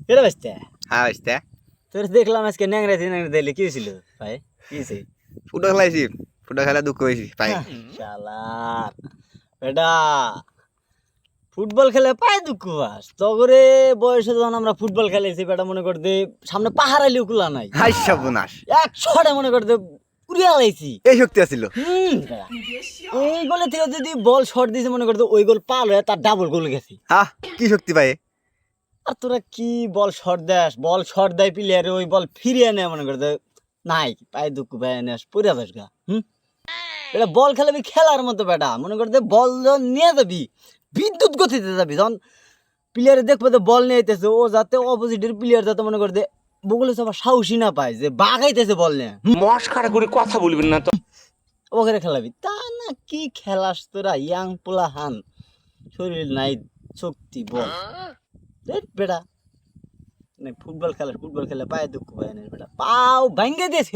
কেটে বাঁচতে হ্যাঁ বাঁচতে তোর দেখলাম আজকে ন্যাংরা দিলে কি ছিল ভাই কি হয়েছে ফুটবল খেলাইছি ফুটবল খেলা দুঃখ হয়েছি পাই শালার বেটা ফুটবল খেলে পায় দুঃখ বাস তগরে বয়সে যখন আমরা ফুটবল খেলেছি বেটা মনে করতে সামনে পাহাড় আইলেও কুলা নাই হাই সর্বনাশ 100টা মনে করতে উড়িয়া লাইছি এই শক্তি আছিল বেটা। এই গোলে থেকে যদি বল শর্ট দিয়েছে মনে করতে ওই গোল পাল হয়ে তার ডাবল গোল গেছে হ্যাঁ কি শক্তি পায় আর তোরা কি বল শর্ট দেস বল শর্ট দেয় প্লেয়ারে ওই বল ফিরিয়ে নেয় মনে করতে নাই পায়ে দুঃখ পায়ে নেস পড়ে যাস গা এটা বল খেলাবি খেলার মতো বেটা মনে করতে বল যখন নিয়ে যাবি বিদ্যুৎ গতিতে যাবি যখন প্লেয়ারে দেখবো যে বল নিয়ে আইতেছে ও যাতে অপোজিটের প্লেয়ার যাতে মনে করতে বগলে সবার সাহসী না পায় যে বাগাইতেছে বল নিয়ে মস্কারা করে কথা বলবেন না তো ওখানে খেলাবি তা না কি খেলাস তোরা ইয়াং পোলা হান শরীর নাই শক্তি বল বেটা ফুটবল খেলে পায়ে দুঃখ পায় না বেটা পাও ভাঙ্গে দিয়েছে